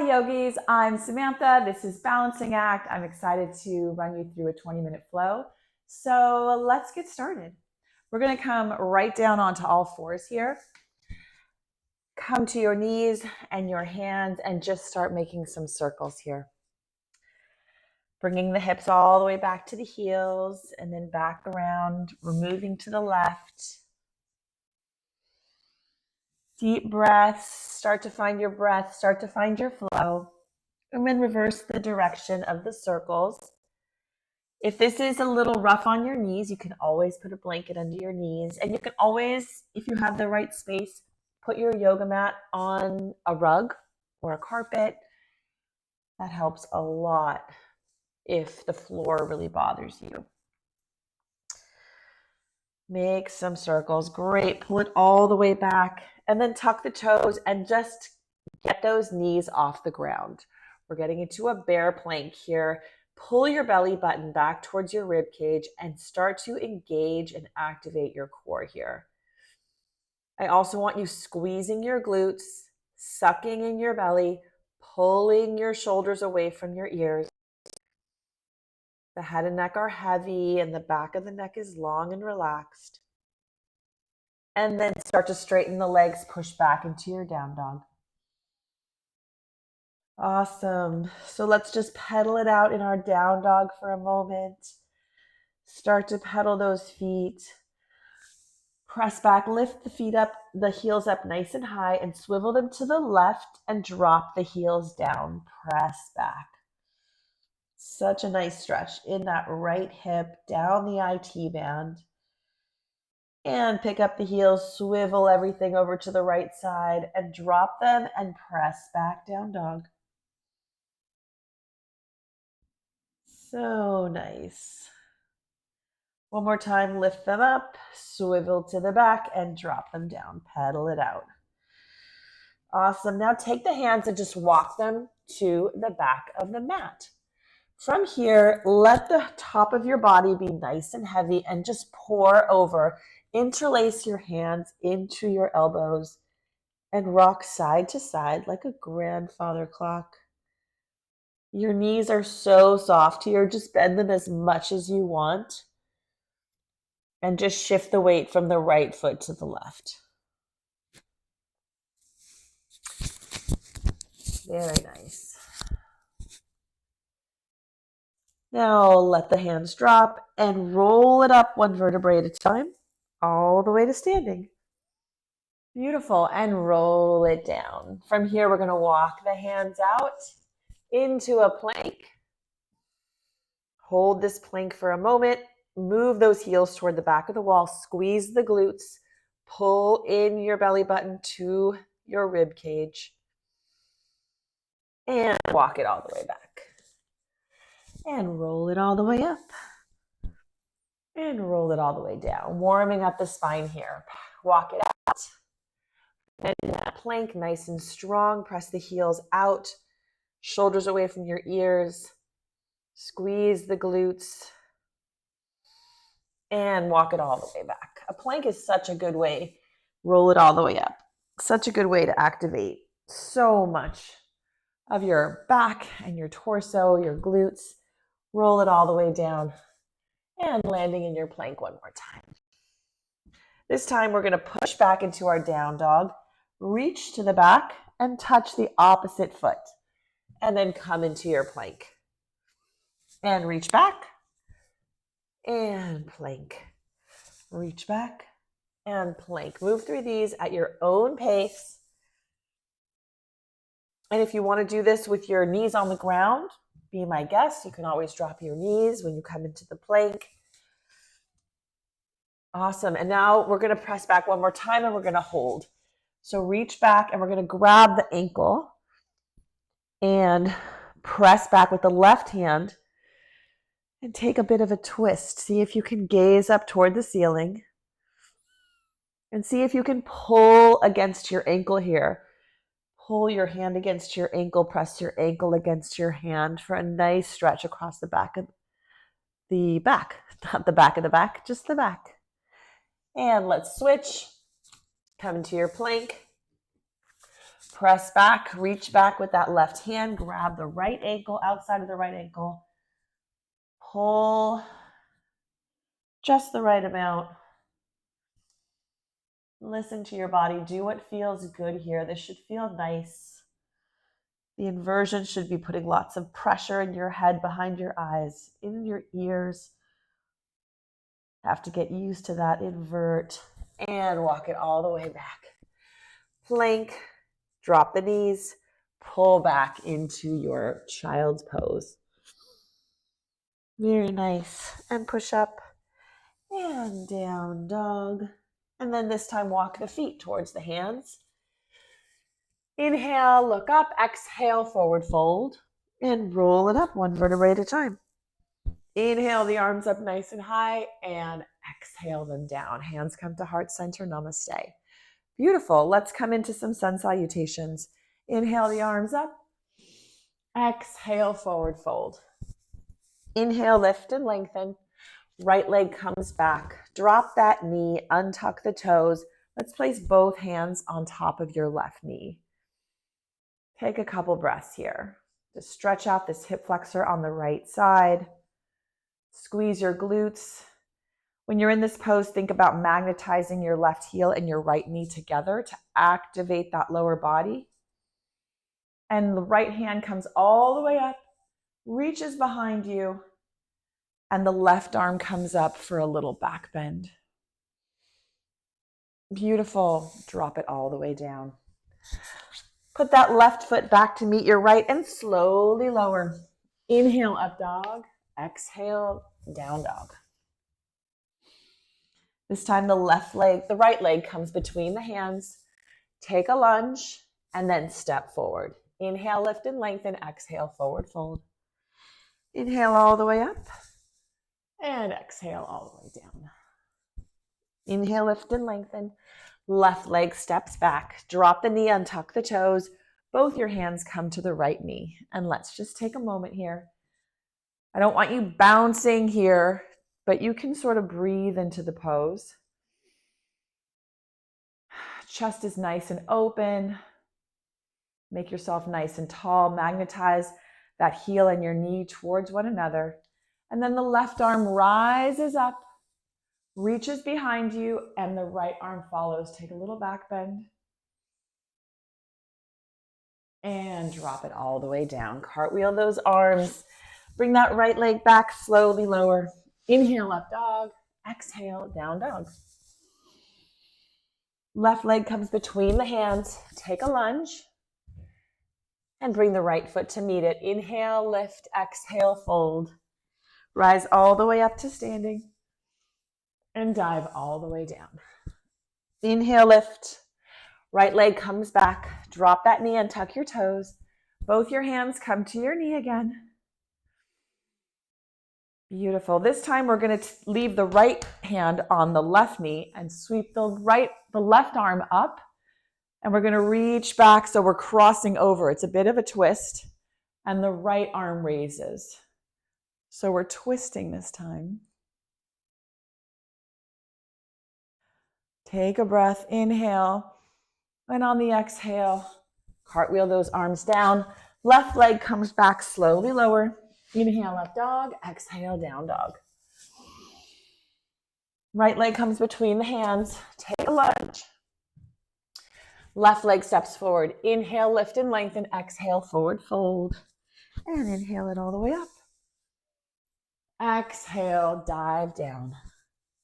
yogis, I'm Samantha. This is Balancing Act. I'm excited to run you through a 20-minute flow. So let's get started. We're going to come right down onto all fours here. Come to your knees and your hands and just start making some circles here. Bringing the hips all the way back to the heels and then back around, removing to the left. Deep breaths, start to find your breath, start to find your flow, and then reverse the direction of the circles. If this is a little rough on your knees, you can always put a blanket under your knees, and you can always, if you have the right space, put your yoga mat on a rug or a carpet. That helps a lot if the floor really bothers you. Make some circles. Great. Pull it all the way back and then tuck the toes and just get those knees off the ground. We're getting into a bear plank here. Pull your belly button back towards your rib cage and start to engage and activate your core here. I also want you squeezing your glutes, sucking in your belly, pulling your shoulders away from your ears. The head and neck are heavy and the back of the neck is long and relaxed. And then start to straighten the legs, push back into your down dog. Awesome. So let's just pedal it out in our down dog for a moment. Start to pedal those feet. Press back, lift the feet up, the heels up nice and high and swivel them to the left and drop the heels down. Press back. Such a nice stretch in that right hip, down the IT band. And pick up the heels, swivel everything over to the right side and drop them and press back down dog. So nice. One more time, lift them up, swivel to the back and drop them down. Pedal it out. Awesome. Now take the hands and just walk them to the back of the mat. From here, let the top of your body be nice and heavy and just pour over. Interlace your hands into your elbows and rock side to side like a grandfather clock. Your knees are so soft here. Just bend them as much as you want. And just shift the weight from the right foot to the left. Very nice. Now let the hands drop and roll it up one vertebrae at a time, all the way to standing. Beautiful. And roll it down. From here, we're going to walk the hands out into a plank. Hold this plank for a moment. Move those heels toward the back of the wall. Squeeze the glutes. Pull in your belly button to your rib cage. And walk it all the way back. And roll it all the way up. And roll it all the way down. Warming up the spine here. Walk it out. And in that plank, nice and strong. Press the heels out. Shoulders away from your ears. Squeeze the glutes. And walk it all the way back. A plank is such a good way. Roll it all the way up. Such a good way to activate so much of your back and your torso, your glutes. Roll it all the way down and landing in your plank one more time. This time we're going to push back into our down dog, reach to the back and touch the opposite foot and then come into your plank. And reach back and plank. Reach back and plank. Move through these at your own pace. And if you want to do this with your knees on the ground, be my guest. You can always drop your knees when you come into the plank. Awesome. And now we're going to press back one more time and we're going to hold. So reach back and we're going to grab the ankle and press back with the left hand and take a bit of a twist. See if you can gaze up toward the ceiling and see if you can pull against your ankle here. Pull your hand against your ankle, press your ankle against your hand for a nice stretch across the back of the back. Not the back of the back, just the back. And let's switch. Come into your plank. Press back, reach back with that left hand, grab the right ankle, outside of the right ankle. Pull just the right amount. Listen to your body. Do what feels good here. This should feel nice. The inversion should be putting lots of pressure in your head, behind your eyes, in your ears. Have to get used to that invert and walk it all the way back. Plank, drop the knees, pull back into your child's pose. Very nice. And push up and down dog. And then this time walk the feet towards the hands. Inhale, look up, exhale, forward fold, and roll it up one vertebrae at a time. Inhale the arms up nice and high and exhale them down. Hands come to heart center, namaste. Beautiful. Let's come into some sun salutations. Inhale the arms up. Exhale, forward fold. Inhale, lift and lengthen. Right leg comes back. Drop that knee, untuck the toes. Let's place both hands on top of your left knee. Take a couple breaths here. Just stretch out this hip flexor on the right side. Squeeze your glutes. When you're in this pose, think about magnetizing your left heel and your right knee together to activate that lower body. And the right hand comes all the way up, reaches behind you, and the left arm comes up for a little back bend. Beautiful. Drop it all the way down. Put that left foot back to meet your right and slowly lower. Inhale, up dog. Exhale, down dog. This time the right leg comes between the hands. Take a lunge and then step forward. Inhale, lift and lengthen. Exhale, forward fold. Inhale all the way up and exhale all the way down. Inhale, lift and lengthen. Left leg steps back. Drop the knee, untuck the toes. Both your hands come to the right knee. And let's just take a moment here. I don't want you bouncing here, but you can sort of breathe into the pose. Chest is nice and open. Make yourself nice and tall. Magnetize that heel and your knee towards one another. And then the left arm rises up, reaches behind you, and the right arm follows. Take a little back bend. And drop it all the way down. Cartwheel those arms. Bring that right leg back, slowly lower. Inhale, up dog. Exhale, down dog. Left leg comes between the hands. Take a lunge. And bring the right foot to meet it. Inhale, lift, exhale, fold. Rise all the way up to standing. And dive all the way down. Inhale, lift. Right leg comes back. Drop that knee and tuck your toes. Both your hands come to your knee again. Beautiful. This time we're going to leave the right hand on the left knee and sweep the left arm up. And we're going to reach back so we're crossing over. It's a bit of a twist. And the right arm raises. So we're twisting this time. Take a breath. Inhale. And on the exhale, cartwheel those arms down. Left leg comes back, slowly lower. Inhale, up dog. Exhale, down dog. Right leg comes between the hands. Take a lunge. Left leg steps forward. Inhale, lift and lengthen. Exhale, forward fold. And inhale it all the way up. Exhale, dive down.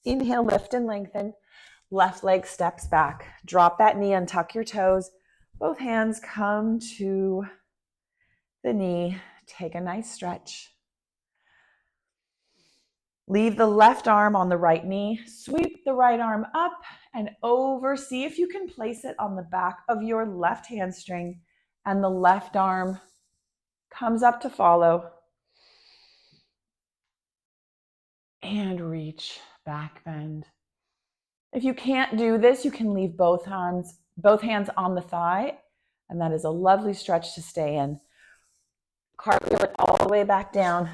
Inhale, lift and lengthen. Left leg steps back. Drop that knee, untuck your toes. Both hands come to the knee. Take a nice stretch. Leave the left arm on the right knee. Sweep the right arm up and over. See if you can place it on the back of your left hamstring. And the left arm comes up to follow. And reach, back bend. If you can't do this, you can leave both hands on the thigh. And that is a lovely stretch to stay in. Cartwheel it all the way back down.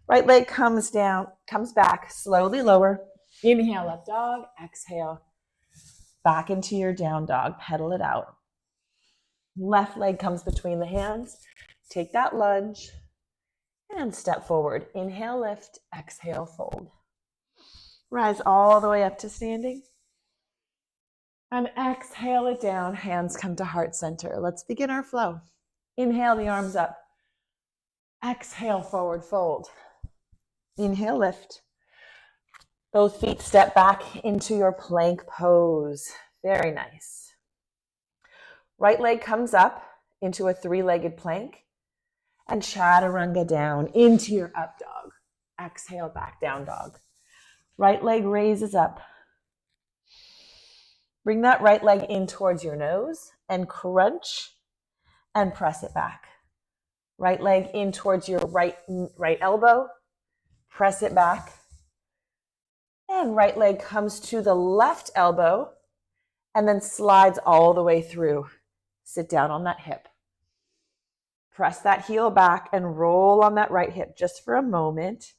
Right leg comes down, comes back, slowly lower. Inhale, up dog. Exhale, back into your down dog. Pedal it out. Left leg comes between the hands. Take that lunge and step forward. Inhale, lift. Exhale, fold. Rise all the way up to standing. And exhale it down. Hands come to heart center. Let's begin our flow. Inhale the arms up. Exhale, forward fold. Inhale, lift. Both feet step back into your plank pose. Very nice. Right leg comes up into a three-legged plank and chaturanga down into your up dog. Exhale, back down dog. Right leg raises up. Bring that right leg in towards your nose and crunch and press it back. Right leg in towards your right elbow. Press it back. And right leg comes to the left elbow and then slides all the way through. Sit down on that hip. Press that heel back and roll on that right hip just for a moment.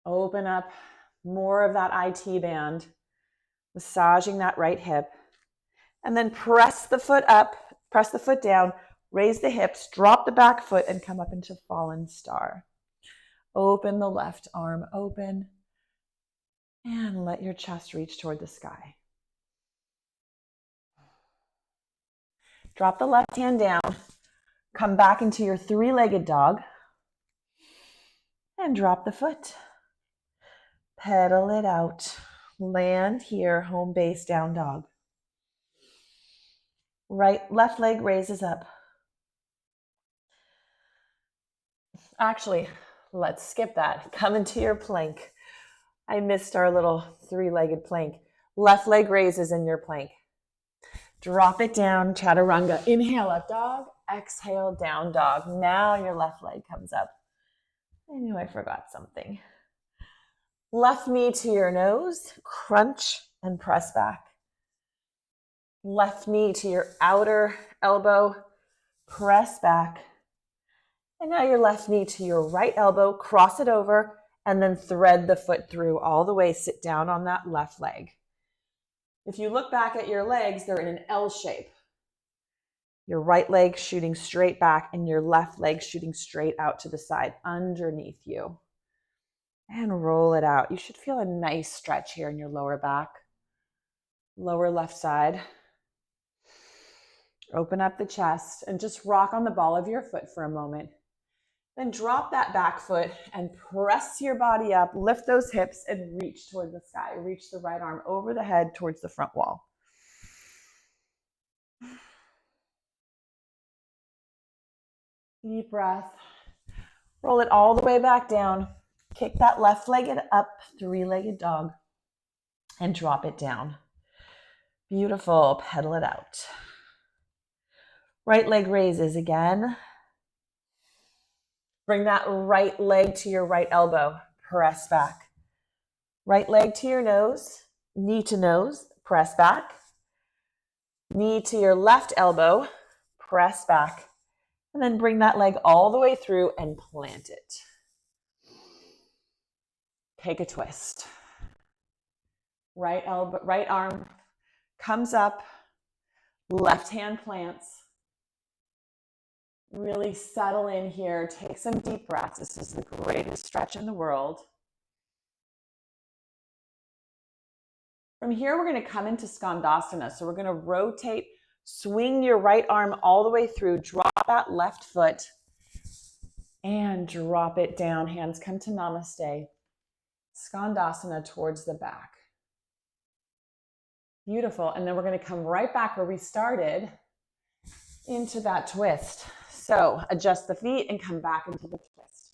Open up more of that IT band, massaging that right hip. And then press the foot up, press the foot down, raise the hips, drop the back foot, and come up into fallen star. Open the left arm open and let your chest reach toward the sky. Drop the left hand down, come back into your three-legged dog, and drop the foot. Pedal it out. Land here, home base, down dog. Left leg raises up. Actually, let's skip that. Come into your plank. I missed our little three-legged plank. Left leg raises in your plank. Drop it down, chaturanga. Inhale, up dog. Exhale, down dog. Now your left leg comes up. I knew I forgot something. Left knee to your nose, crunch and press back. Left knee to your outer elbow, press back. And now your left knee to your right elbow, cross it over, and then thread the foot through all the way. Sit down on that left leg. If you look back at your legs, they're in an L shape. Your right leg shooting straight back and your left leg shooting straight out to the side underneath you. And roll it out. You should feel a nice stretch here in your lower back, lower left side. Open up the chest and just rock on the ball of your foot for a moment. Then drop that back foot and press your body up, lift those hips and reach toward the sky. Reach the right arm over the head towards the front wall. Deep breath. Roll it all the way back down. Kick that left leg up, three-legged dog, and drop it down. Beautiful. Pedal it out. Right leg raises again. Bring that right leg to your right elbow. Press back. Right leg to your nose, knee to nose, press back. Knee to your left elbow, press back. And then bring that leg all the way through and plant it. Take a twist. Right arm comes up, left hand plants. Really settle in here. Take some deep breaths. This is the greatest stretch in the world. From here, we're going to come into Skandasana. So we're going to rotate, swing your right arm all the way through, drop that left foot, and drop it down. Hands come to Namaste. Skandasana towards the back. Beautiful. And then we're going to come right back where we started into that twist. So adjust the feet and come back into the twist.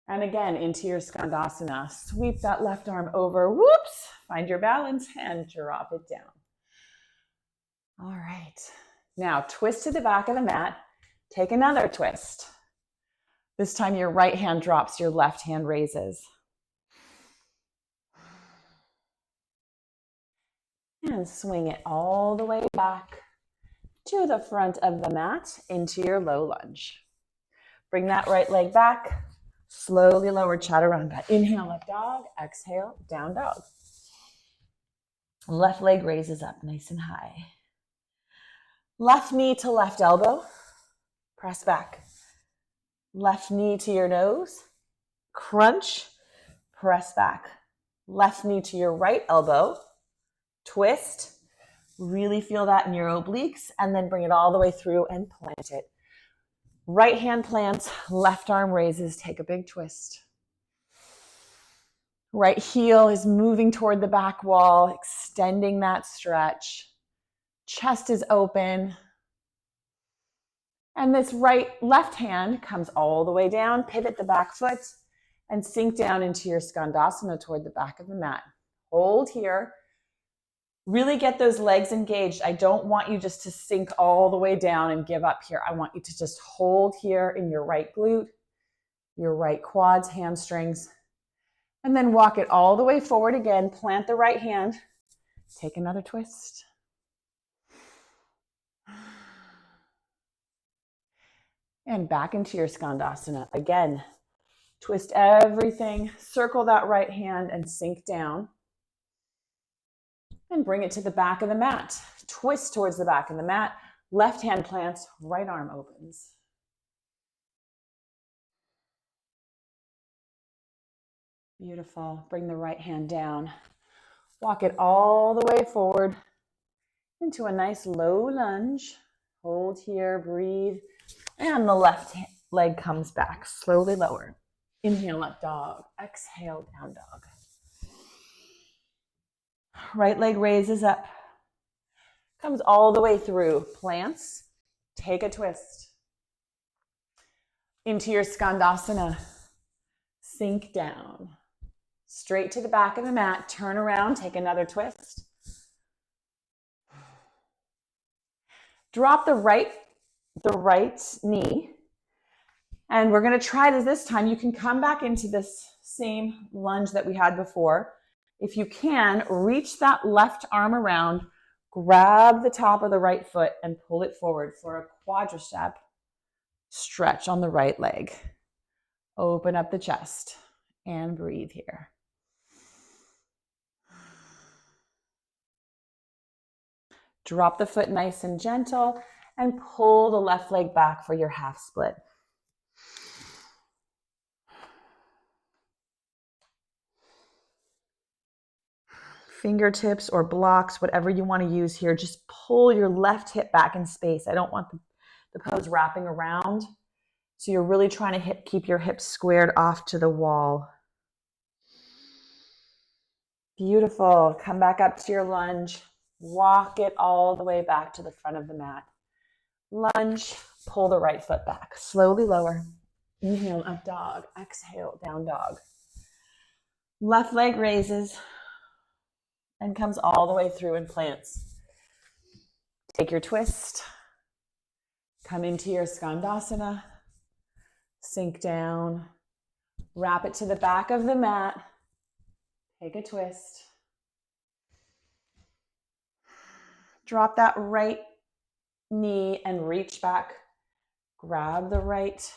And again, into your Skandasana. Sweep that left arm over. Whoops. Find your balance and drop it down. All right. Now twist to the back of the mat. Take another twist. This time your right hand drops, your left hand raises. And swing it all the way back to the front of the mat into your low lunge. Bring that right leg back. Slowly lower chaturanga. Inhale, up dog. Exhale, down dog. Left leg raises up nice and high. Left knee to left elbow, press back. Left knee to your nose, crunch, press back. Left knee to your right elbow, twist. Really feel that in your obliques, and then bring it all the way through and plant it. Right hand plants, left arm raises, take a big twist. Right heel is moving toward the back wall, extending that stretch. Chest is open. And this left hand comes all the way down, pivot the back foot, and sink down into your Skandasana toward the back of the mat. Hold here. Really get those legs engaged. I don't want you just to sink all the way down and give up here. I want you to just hold here in your right glute, your right quads, hamstrings, and then walk it all the way forward again. Plant the right hand. Take another twist. And back into your Skandasana. Again, twist everything. Circle that right hand and sink down. And bring it to the back of the mat. Twist towards the back of the mat. Left hand plants, right arm opens. Beautiful. Bring the right hand down. Walk it all the way forward into a nice low lunge. Hold here, breathe. And the left leg comes back, slowly lower. Inhale, up dog. Exhale, down dog. Right leg raises up. Comes all the way through. Plants. Take a twist. Into your Skandasana. Sink down. Straight to the back of the mat. Turn around. Take another twist. Drop the right knee. And we're going to try this time. You can come back into this same lunge that we had before. If you can, reach that left arm around, grab the top of the right foot and pull it forward for a quadricep stretch on the right leg. Open up the chest and breathe here. Drop the foot nice and gentle and pull the left leg back for your half split. Fingertips or blocks, whatever you want to use here, just pull your left hip back in space. I don't want the pose wrapping around. So you're really trying to keep your hips squared off to the wall. Beautiful. Come back up to your lunge. Walk it all the way back to the front of the mat. Lunge, pull the right foot back. Slowly lower. Inhale, up dog. Exhale, down dog. Left leg raises and comes all the way through and plants. Take your twist. Come into your Skandasana. Sink down. Wrap it to the back of the mat. Take a twist. Drop that right knee and reach back. Grab the right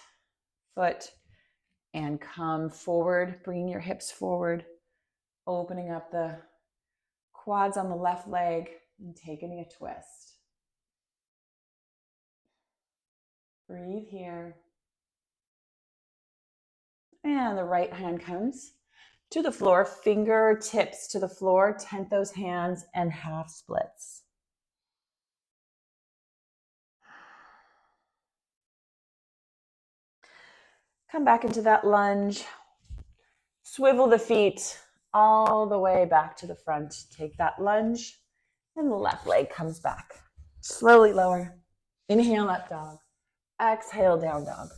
foot and come forward, bringing your hips forward, opening up the quads on the left leg and taking a twist. Breathe here. And the right hand comes to the floor, fingertips to the floor, tent those hands and half splits. Come back into that lunge. Swivel the feet all the way back to the front. Take that lunge and the left leg comes back. Slowly lower. Inhale, up dog. Exhale, down dog.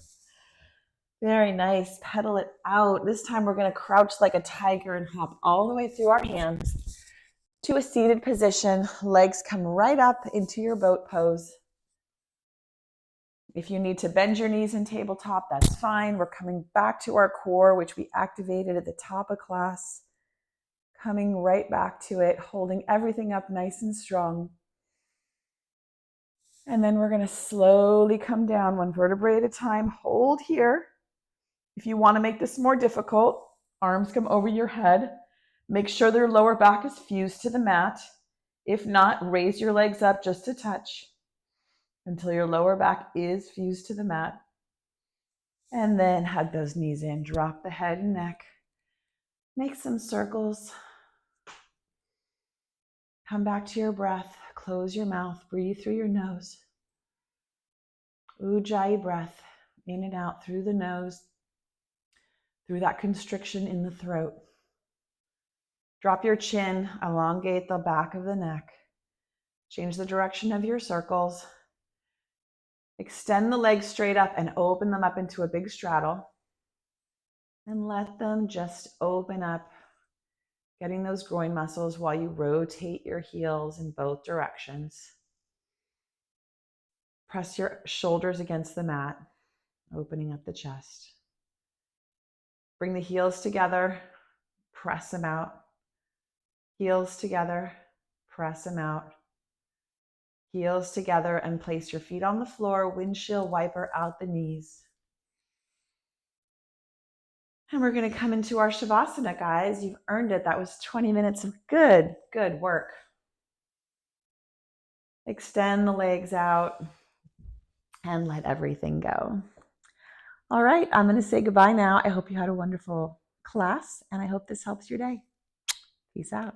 Very nice. Pedal it out. This time we're going to crouch like a tiger and hop all the way through our hands to a seated position. Legs come right up into your boat pose. If you need to bend your knees in tabletop, that's fine. We're coming back to our core, which we activated at the top of class. Coming right back to it, holding everything up nice and strong. And then we're going to slowly come down one vertebrae at a time. Hold here. If you want to make this more difficult, arms come over your head. Make sure their lower back is fused to the mat. If not, raise your legs up just a touch. until your lower back is fused to the mat. And then hug those knees in, drop the head and neck. Make some circles. Come back to your breath. Close your mouth. Breathe through your nose. Ujjayi breath. In and out through the nose. Through that constriction in the throat. Drop your chin. Elongate the back of the neck. Change the direction of your circles. Extend the legs straight up and open them up into a big straddle. And let them just open up, getting those groin muscles while you rotate your heels in both directions. Press your shoulders against the mat, opening up the chest. Bring the heels together, press them out. Heels together, press them out. Heels together, and place your feet on the floor, windshield wiper out the knees. And we're going to come into our Shavasana, guys. You've earned it. That was 20 minutes of good work. Extend the legs out and let everything go. All right, I'm going to say goodbye now. I hope you had a wonderful class, and I hope this helps your day. Peace out.